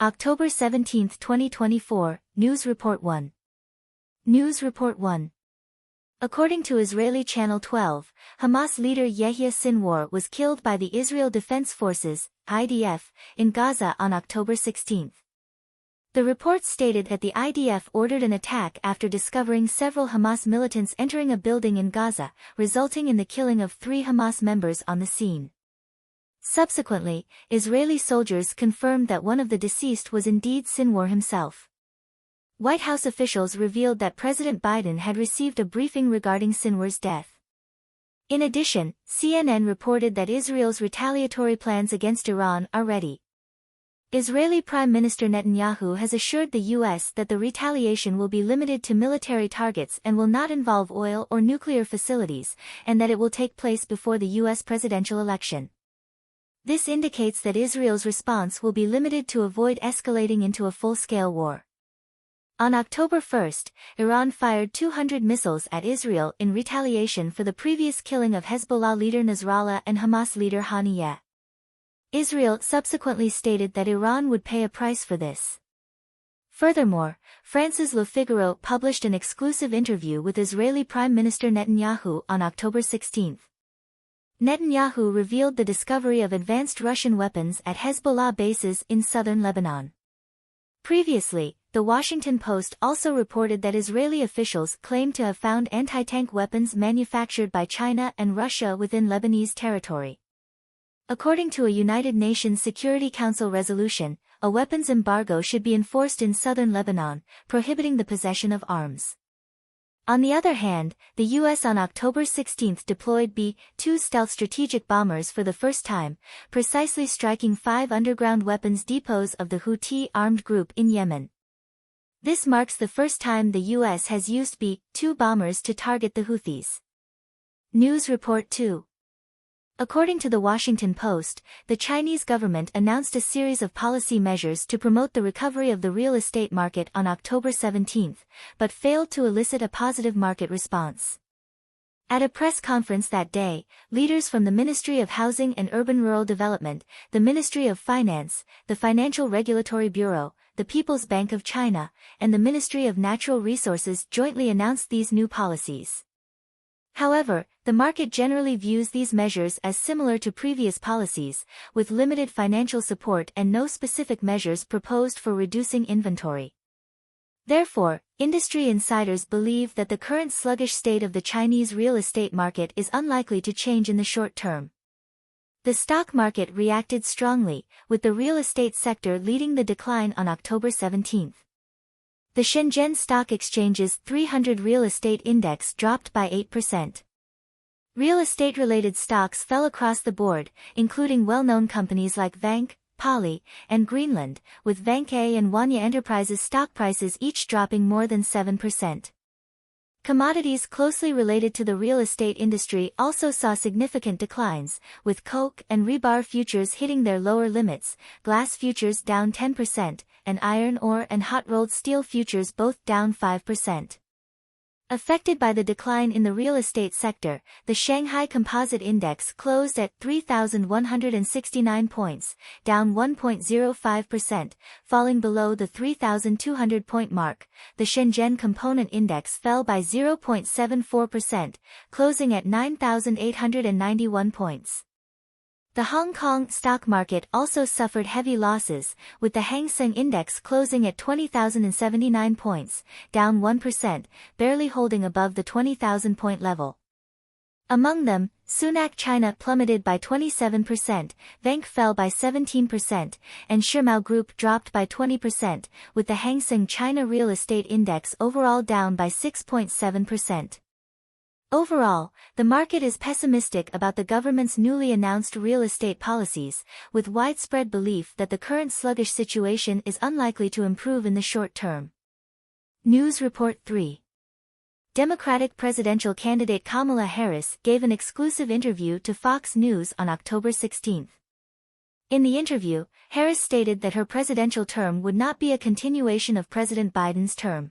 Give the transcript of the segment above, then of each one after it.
October 17, 2024, News Report 1. News Report 1. According to Israeli Channel 12, Hamas leader Yehia Sinwar was killed by the Israel Defense Forces, IDF, in Gaza on October 16. The report stated that the IDF ordered an attack after discovering several Hamas militants entering a building in Gaza, resulting in the killing of 3 Hamas members on the scene. Subsequently, Israeli soldiers confirmed that one of the deceased was indeed Sinwar himself. White House officials revealed that President Biden had received a briefing regarding Sinwar's death. In addition, CNN reported that Israel's retaliatory plans against Iran are ready. Israeli Prime Minister Netanyahu has assured the U.S. that the retaliation will be limited to military targets and will not involve oil or nuclear facilities, and that it will take place before the U.S. presidential election. This indicates that Israel's response will be limited to avoid escalating into a full-scale war. On October 1, Iran fired 200 missiles at Israel in retaliation for the previous killing of Hezbollah leader Nasrallah and Hamas leader Haniyeh. Israel subsequently stated that Iran would pay a price for this. Furthermore, France's Le Figaro published an exclusive interview with Israeli Prime Minister Netanyahu on October 16. Netanyahu revealed the discovery of advanced Russian weapons at Hezbollah bases in southern Lebanon. Previously, The Washington Post also reported that Israeli officials claimed to have found anti-tank weapons manufactured by China and Russia within Lebanese territory. According to a United Nations Security Council resolution, a weapons embargo should be enforced in southern Lebanon, prohibiting the possession of arms. On the other hand, the U.S. on October 16 deployed B-2 stealth strategic bombers for the first time, precisely striking 5 underground weapons depots of the Houthi armed group in Yemen. This marks the first time the U.S. has used B-2 bombers to target the Houthis. News Report 2. According to The Washington Post, the Chinese government announced a series of policy measures to promote the recovery of the real estate market on October 17, but failed to elicit a positive market response. At a press conference that day, leaders from the Ministry of Housing and Urban-Rural Development, the Ministry of Finance, the Financial Regulatory Bureau, the People's Bank of China, and the Ministry of Natural Resources jointly announced these new policies. However, the market generally views these measures as similar to previous policies, with limited financial support and no specific measures proposed for reducing inventory. Therefore, industry insiders believe that the current sluggish state of the Chinese real estate market is unlikely to change in the short term. The stock market reacted strongly, with the real estate sector leading the decline on October 17. The Shenzhen Stock Exchange's 300 real estate index dropped by 8%. Real estate-related stocks fell across the board, including well-known companies like Vanke, Poly, and Greenland, with Vanke and Wanya Enterprises stock prices each dropping more than 7%. Commodities closely related to the real estate industry also saw significant declines, with coke and rebar futures hitting their lower limits, glass futures down 10%, and iron ore and hot-rolled steel futures both down 5%. Affected by the decline in the real estate sector, the Shanghai Composite Index closed at 3,169 points, down 1.05%, falling below the 3,200-point mark. The Shenzhen Component Index fell by 0.74%, closing at 9,891 points. The Hong Kong stock market also suffered heavy losses, with the Hang Seng Index closing at 20,079 points, down 1%, barely holding above the 20,000-point level. Among them, Sunac China plummeted by 27%, Vanke fell by 17%, and Shimao Group dropped by 20%, with the Hang Seng China Real Estate Index overall down by 6.7%. Overall, the market is pessimistic about the government's newly announced real estate policies, with widespread belief that the current sluggish situation is unlikely to improve in the short term. News Report 3. Democratic presidential candidate Kamala Harris gave an exclusive interview to Fox News on October 16. In the interview, Harris stated that her presidential term would not be a continuation of President Biden's term.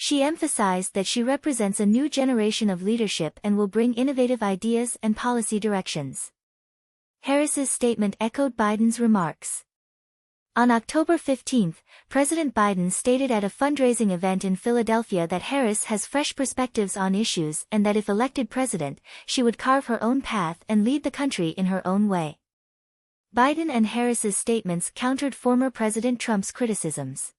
She emphasized that she represents a new generation of leadership and will bring innovative ideas and policy directions. Harris's statement echoed Biden's remarks. On October 15, President Biden stated at a fundraising event in Philadelphia that Harris has fresh perspectives on issues and that if elected president, she would carve her own path and lead the country in her own way. Biden and Harris's statements countered former President Trump's criticisms.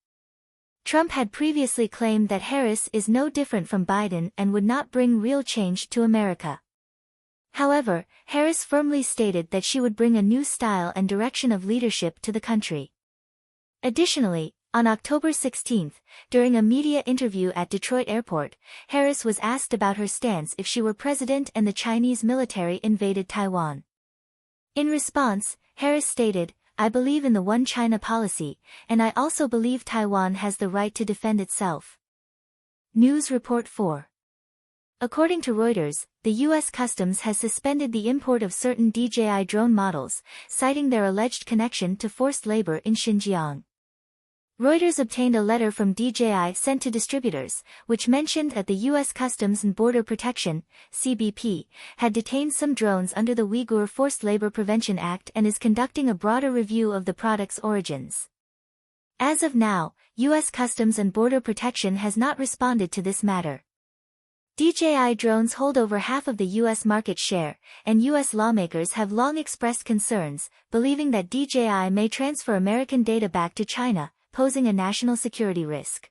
Trump had previously claimed that Harris is no different from Biden and would not bring real change to America. However, Harris firmly stated that she would bring a new style and direction of leadership to the country. Additionally, on October 16, during a media interview at Detroit Airport, Harris was asked about her stance if she were president and the Chinese military invaded Taiwan. In response, Harris stated, "I believe in the One China policy, and I also believe Taiwan has the right to defend itself." News Report 4. According to Reuters, the U.S. Customs has suspended the import of certain DJI drone models, citing their alleged connection to forced labor in Xinjiang. Reuters obtained a letter from DJI sent to distributors, which mentioned that the U.S. Customs and Border Protection, CBP, had detained some drones under the Uyghur Forced Labor Prevention Act and is conducting a broader review of the product's origins. As of now, U.S. Customs and Border Protection has not responded to this matter. DJI drones hold over half of the U.S. market share, and U.S. lawmakers have long expressed concerns, believing that DJI may transfer American data back to China, posing a national security risk.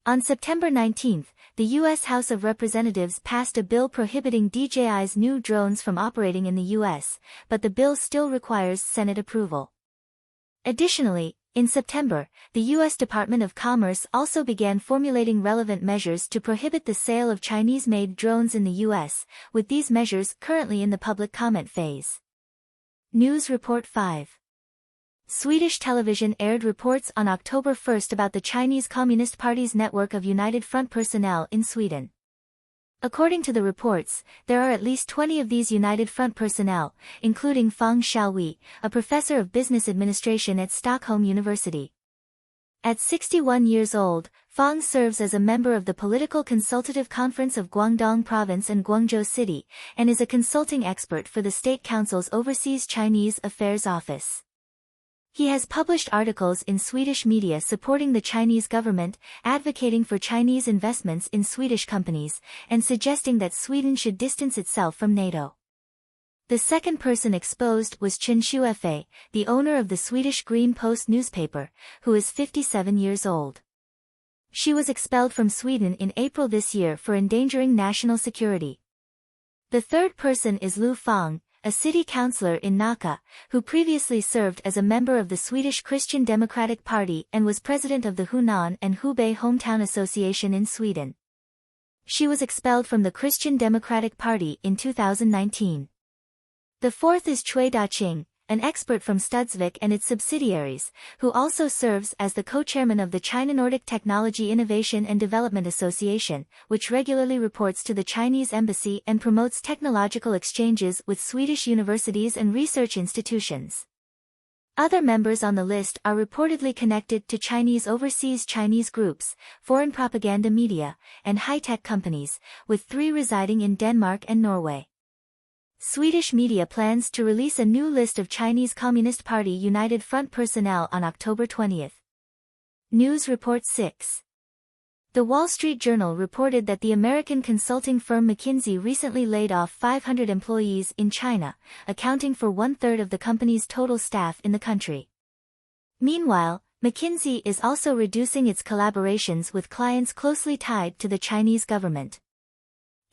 On September 19, the U.S. House of Representatives passed a bill prohibiting DJI's new drones from operating in the U.S., but the bill still requires Senate approval. Additionally, in September, the U.S. Department of Commerce also began formulating relevant measures to prohibit the sale of Chinese-made drones in the U.S., with these measures currently in the public comment phase. News Report 5. Swedish television aired reports on October 1 about the Chinese Communist Party's network of United Front personnel in Sweden. According to the reports, there are at least 20 of these United Front personnel, including Fang Xiaowei, a professor of business administration at Stockholm University. At 61 years old, Fang serves as a member of the Political Consultative Conference of Guangdong Province and Guangzhou City, and is a consulting expert for the State Council's Overseas Chinese Affairs Office. He has published articles in Swedish media supporting the Chinese government, advocating for Chinese investments in Swedish companies, and suggesting that Sweden should distance itself from NATO. The second person exposed was Chen Shuefei, the owner of the Swedish Green Post newspaper, who is 57 years old. She was expelled from Sweden in April this year for endangering national security. The third person is Lu Fang, a city councillor in Nacka, who previously served as a member of the Swedish Christian Democratic Party and was president of the Hunan and Hubei Hometown Association in Sweden. She was expelled from the Christian Democratic Party in 2019. The fourth is Cui Daqing, an expert from Studsvik and its subsidiaries, who also serves as the co-chairman of the China Nordic Technology Innovation and Development Association, which regularly reports to the Chinese embassy and promotes technological exchanges with Swedish universities and research institutions. Other members on the list are reportedly connected to Chinese overseas Chinese groups, foreign propaganda media, and high-tech companies, with 3 residing in Denmark and Norway. Swedish media plans to release a new list of Chinese Communist Party United Front personnel on October 20. News Report 6. The Wall Street Journal reported that the American consulting firm McKinsey recently laid off 500 employees in China, accounting for 1/3 of the company's total staff in the country. Meanwhile, McKinsey is also reducing its collaborations with clients closely tied to the Chinese government.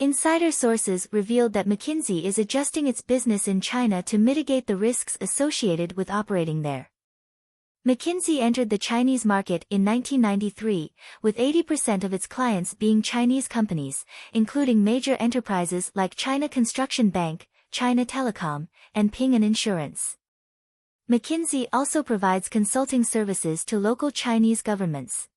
Insider sources revealed that McKinsey is adjusting its business in China to mitigate the risks associated with operating there. McKinsey entered the Chinese market in 1993, with 80% of its clients being Chinese companies, including major enterprises like China Construction Bank, China Telecom, and Ping An Insurance. McKinsey also provides consulting services to local Chinese governments.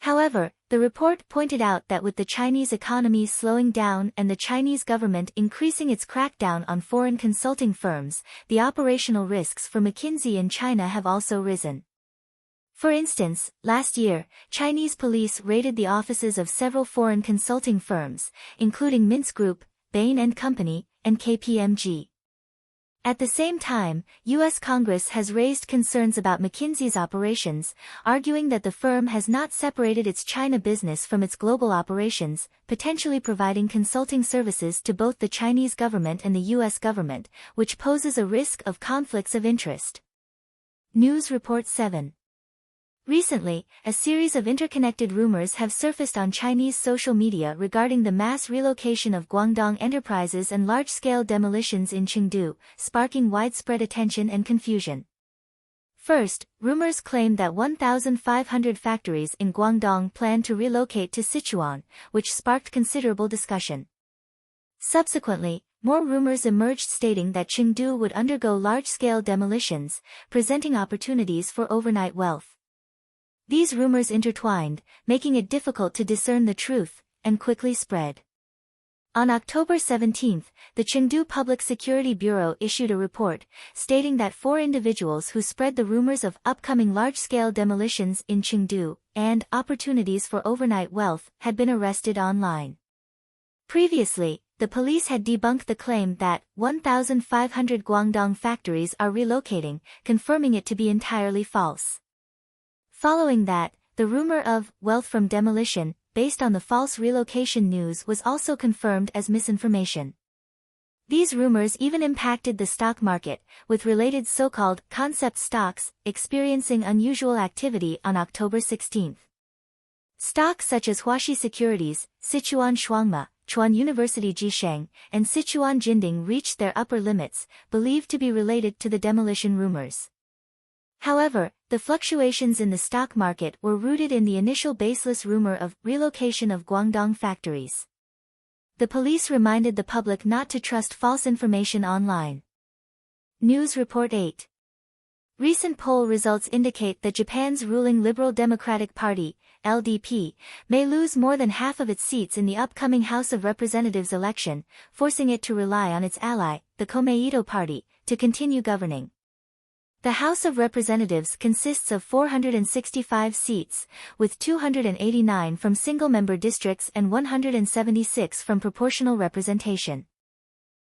However, the report pointed out that with the Chinese economy slowing down and the Chinese government increasing its crackdown on foreign consulting firms, the operational risks for McKinsey in China have also risen. For instance, last year, Chinese police raided the offices of several foreign consulting firms, including Mintz Group, Bain & Company, and KPMG. At the same time, U.S. Congress has raised concerns about McKinsey's operations, arguing that the firm has not separated its China business from its global operations, potentially providing consulting services to both the Chinese government and the U.S. government, which poses a risk of conflicts of interest. News Report 7. Recently, a series of interconnected rumors have surfaced on Chinese social media regarding the mass relocation of Guangdong enterprises and large-scale demolitions in Chengdu, sparking widespread attention and confusion. First, rumors claim that 1,500 factories in Guangdong plan to relocate to Sichuan, which sparked considerable discussion. Subsequently, more rumors emerged stating that Chengdu would undergo large-scale demolitions, presenting opportunities for overnight wealth. These rumors intertwined, making it difficult to discern the truth, and quickly spread. On October 17, the Chengdu Public Security Bureau issued a report, stating that 4 individuals who spread the rumors of upcoming large-scale demolitions in Chengdu, and opportunities for overnight wealth, had been arrested online. Previously, the police had debunked the claim that 1,500 Guangdong factories are relocating, confirming it to be entirely false. Following that, the rumor of wealth from demolition, based on the false relocation news, was also confirmed as misinformation. These rumors even impacted the stock market, with related so-called concept stocks experiencing unusual activity on October 16. Stocks such as Huaxi Securities, Sichuan Shuangma, Chuan University Jisheng, and Sichuan Jinding reached their upper limits, believed to be related to the demolition rumors. However, the fluctuations in the stock market were rooted in the initial baseless rumor of relocation of Guangdong factories. The police reminded the public not to trust false information online. News Report 8. Recent poll results indicate that Japan's ruling Liberal Democratic Party, LDP, may lose more than half of its seats in the upcoming House of Representatives election, forcing it to rely on its ally, the Komeito Party, to continue governing. The House of Representatives consists of 465 seats, with 289 from single-member districts and 176 from proportional representation.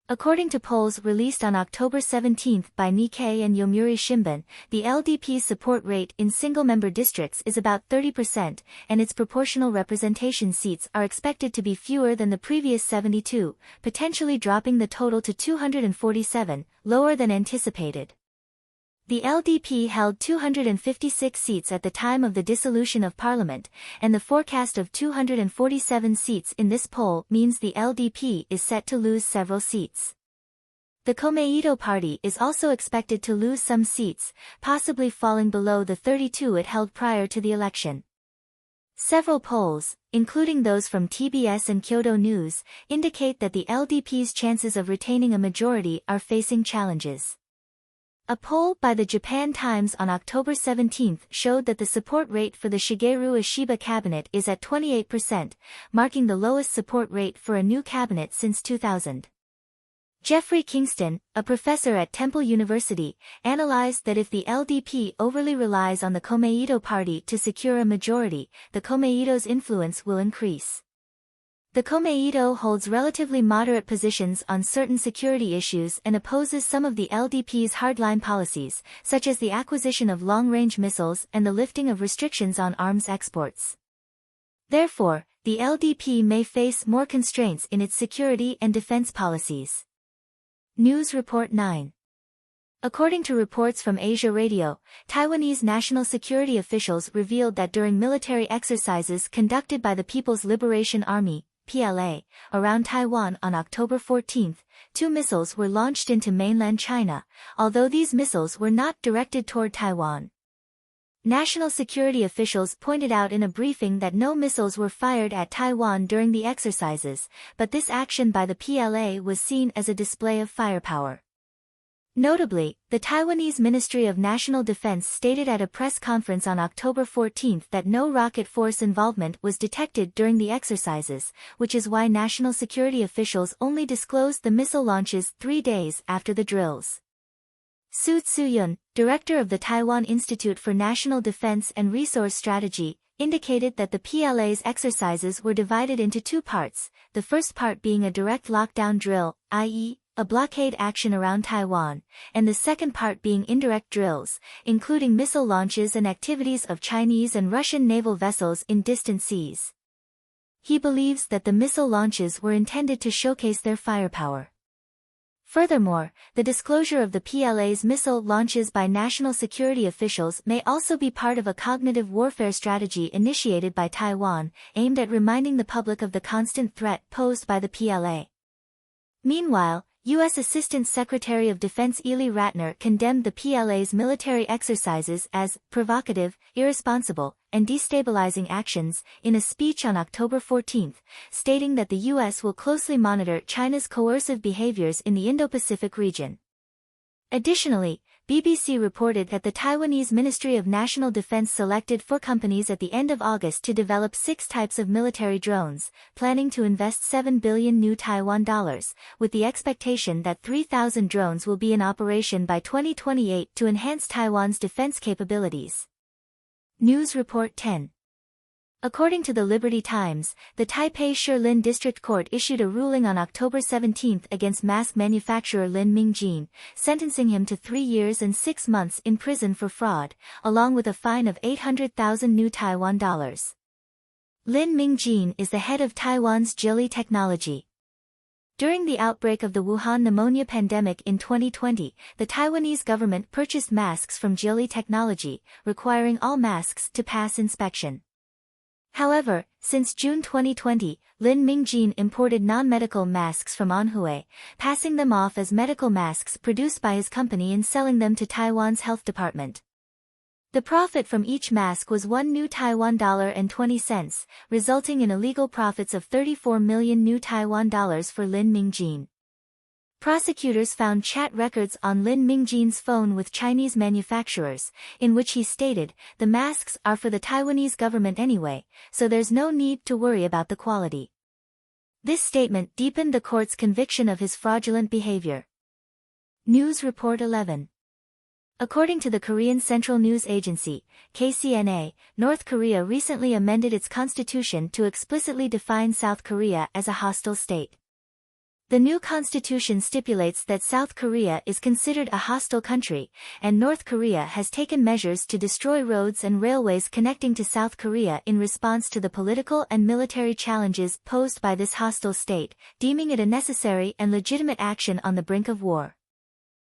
According to polls released on October 17 by Nikkei and Yomiuri Shimbun, the LDP's support rate in single-member districts is about 30%, and its proportional representation seats are expected to be fewer than the previous 72, potentially dropping the total to 247, lower than anticipated. The LDP held 256 seats at the time of the dissolution of parliament, and the forecast of 247 seats in this poll means the LDP is set to lose several seats. The Komeito Party is also expected to lose some seats, possibly falling below the 32 it held prior to the election. Several polls, including those from TBS and Kyodo News, indicate that the LDP's chances of retaining a majority are facing challenges. A poll by the Japan Times on October 17 showed that the support rate for the Shigeru Ishiba cabinet is at 28%, marking the lowest support rate for a new cabinet since 2000. Jeffrey Kingston, a professor at Temple University, analyzed that if the LDP overly relies on the Komeito Party to secure a majority, the Komeito's influence will increase. The Komeito holds relatively moderate positions on certain security issues and opposes some of the LDP's hardline policies, such as the acquisition of long-range missiles and the lifting of restrictions on arms exports. Therefore, the LDP may face more constraints in its security and defense policies. News Report 9. According to reports from Asia Radio, Taiwanese national security officials revealed that during military exercises conducted by the People's Liberation Army, PLA, around Taiwan on October 14, 2 missiles were launched into mainland China, although these missiles were not directed toward Taiwan. National security officials pointed out in a briefing that no missiles were fired at Taiwan during the exercises, but this action by the PLA was seen as a display of firepower. Notably, the Taiwanese Ministry of National Defense stated at a press conference on October 14 that no rocket force involvement was detected during the exercises, which is why national security officials only disclosed the missile launches 3 days after the drills. Su Tsuyun, director of the Taiwan Institute for National Defense and Resource Strategy, indicated that the PLA's exercises were divided into 2 parts, the first part being a direct lockdown drill, i.e., a blockade action around Taiwan, and the second part being indirect drills, including missile launches and activities of Chinese and Russian naval vessels in distant seas. He believes that the missile launches were intended to showcase their firepower. Furthermore, the disclosure of the PLA's missile launches by national security officials may also be part of a cognitive warfare strategy initiated by Taiwan, aimed at reminding the public of the constant threat posed by the PLA. Meanwhile, U.S. Assistant Secretary of Defense Ely Ratner condemned the PLA's military exercises as provocative, irresponsible, and destabilizing actions in a speech on October 14, stating that the U.S. will closely monitor China's coercive behaviors in the Indo-Pacific region. Additionally, BBC reported that the Taiwanese Ministry of National Defense selected 4 companies at the end of August to develop 6 types of military drones, planning to invest 7 billion new Taiwan dollars, with the expectation that 3,000 drones will be in operation by 2028 to enhance Taiwan's defense capabilities. News Report 10. According to the Liberty Times, the Taipei Shilin District Court issued a ruling on October 17 against mask manufacturer Lin Mingjin, sentencing him to 3 years and 6 months in prison for fraud, along with a fine of 800,000 new Taiwan dollars. Lin Mingjin is the head of Taiwan's Geely Technology. During the outbreak of the Wuhan pneumonia pandemic in 2020, the Taiwanese government purchased masks from Geely Technology, requiring all masks to pass inspection. However, since June 2020, Lin Mingjin imported non-medical masks from Anhui, passing them off as medical masks produced by his company and selling them to Taiwan's health department. The profit from each mask was 1 new Taiwan dollar and 20 cents, resulting in illegal profits of 34 million new Taiwan dollars for Lin Mingjin. Prosecutors found chat records on Lin Mingjin's phone with Chinese manufacturers, in which he stated, "The masks are for the Taiwanese government anyway, so there's no need to worry about the quality." This statement deepened the court's conviction of his fraudulent behavior. News Report 11. According to the Korean Central News Agency, KCNA, North Korea recently amended its constitution to explicitly define South Korea as a hostile state. The new constitution stipulates that South Korea is considered a hostile country, and North Korea has taken measures to destroy roads and railways connecting to South Korea in response to the political and military challenges posed by this hostile state, deeming it a necessary and legitimate action on the brink of war.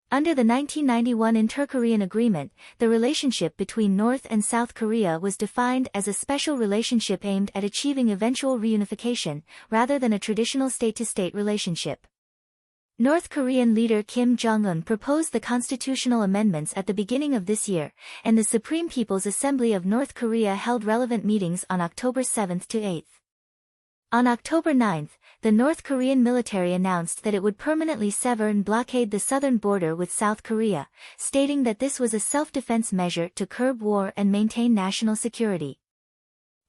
Under the 1991 Inter-Korean Agreement, the relationship between North and South Korea was defined as a special relationship aimed at achieving eventual reunification, rather than a traditional state-to-state relationship. North Korean leader Kim Jong-un proposed the constitutional amendments at the beginning of this year, and the Supreme People's Assembly of North Korea held relevant meetings on October 7 to 8. On October 9, the North Korean military announced that it would permanently sever and blockade the southern border with South Korea, stating that this was a self-defense measure to curb war and maintain national security.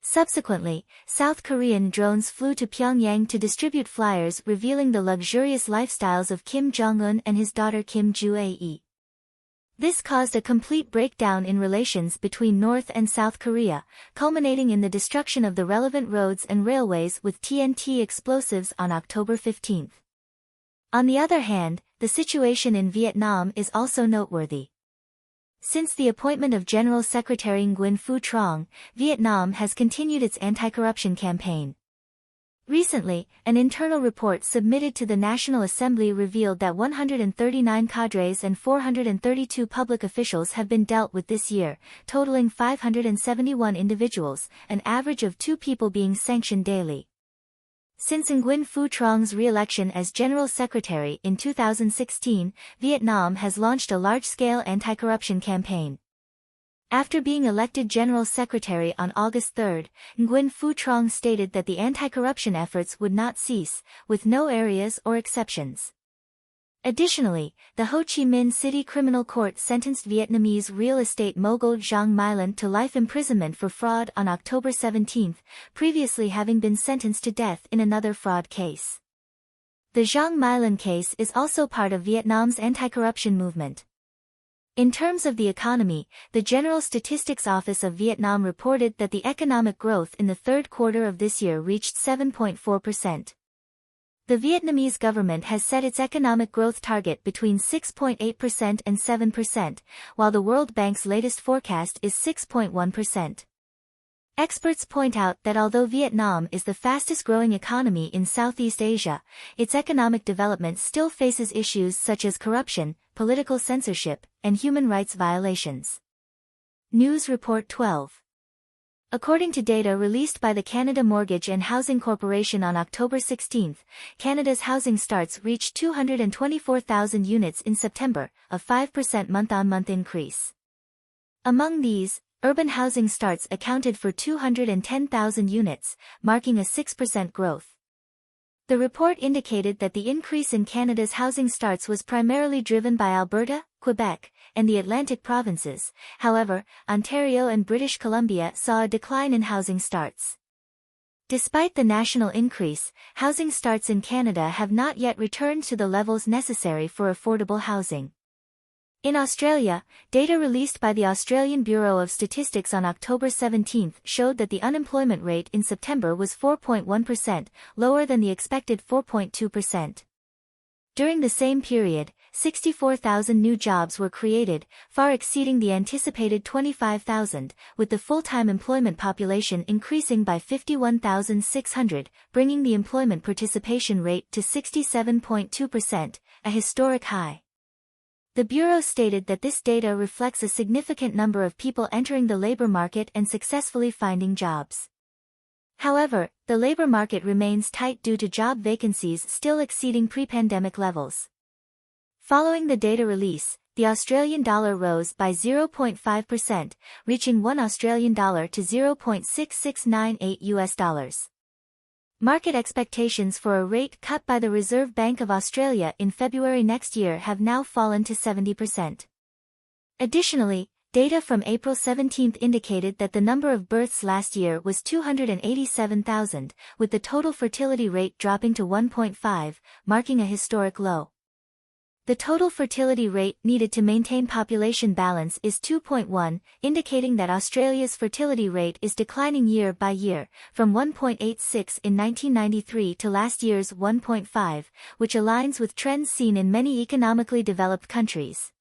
Subsequently, South Korean drones flew to Pyongyang to distribute flyers revealing the luxurious lifestyles of Kim Jong-un and his daughter Kim Joo-ae. This caused a complete breakdown in relations between North and South Korea, culminating in the destruction of the relevant roads and railways with TNT explosives on October 15. On the other hand, the situation in Vietnam is also noteworthy. Since the appointment of General Secretary Nguyen Phu Trong, Vietnam has continued its anti-corruption campaign. Recently, an internal report submitted to the National Assembly revealed that 139 cadres and 432 public officials have been dealt with this year, totaling 571 individuals, an average of 2 people being sanctioned daily. Since Nguyen Phu Trong's re-election as General Secretary in 2016, Vietnam has launched a large-scale anti-corruption campaign. After being elected General Secretary on August 3, Nguyen Phu Trong stated that the anti-corruption efforts would not cease, with no areas or exceptions. Additionally, the Ho Chi Minh City Criminal Court sentenced Vietnamese real estate mogul Giang Mylan to life imprisonment for fraud on October 17, previously having been sentenced to death in another fraud case. The Giang Mylan case is also part of Vietnam's anti-corruption movement. In terms of the economy, the General Statistics Office of Vietnam reported that the economic growth in the third quarter of this year reached 7.4%. The Vietnamese government has set its economic growth target between 6.8% and 7%, while the World Bank's latest forecast is 6.1%. Experts point out that although Vietnam is the fastest-growing economy in Southeast Asia, its economic development still faces issues such as corruption, political censorship, and human rights violations. News Report 12. According to data released by the Canada Mortgage and Housing Corporation on October 16, Canada's housing starts reached 224,000 units in September, a 5% month-on-month increase. Among these, urban housing starts accounted for 210,000 units, marking a 6% growth. The report indicated that the increase in Canada's housing starts was primarily driven by Alberta, Quebec, and the Atlantic provinces. However, Ontario and British Columbia saw a decline in housing starts. Despite the national increase, housing starts in Canada have not yet returned to the levels necessary for affordable housing. In Australia, data released by the Australian Bureau of Statistics on October 17 showed that the unemployment rate in September was 4.1%, lower than the expected 4.2%. During the same period, 64,000 new jobs were created, far exceeding the anticipated 25,000, with the full-time employment population increasing by 51,600, bringing the employment participation rate to 67.2%, a historic high. The Bureau stated that this data reflects a significant number of people entering the labor market and successfully finding jobs. However, the labor market remains tight due to job vacancies still exceeding pre-pandemic levels. Following the data release, the Australian dollar rose by 0.5%, reaching $1 to 0.6698 US dollars. Market expectations for a rate cut by the Reserve Bank of Australia in February next year have now fallen to 70%. Additionally, data from April 17 indicated that the number of births last year was 287,000, with the total fertility rate dropping to 1.5, marking a historic low. The total fertility rate needed to maintain population balance is 2.1, indicating that Australia's fertility rate is declining year by year, from 1.86 in 1993 to last year's 1.5, which aligns with trends seen in many economically developed countries.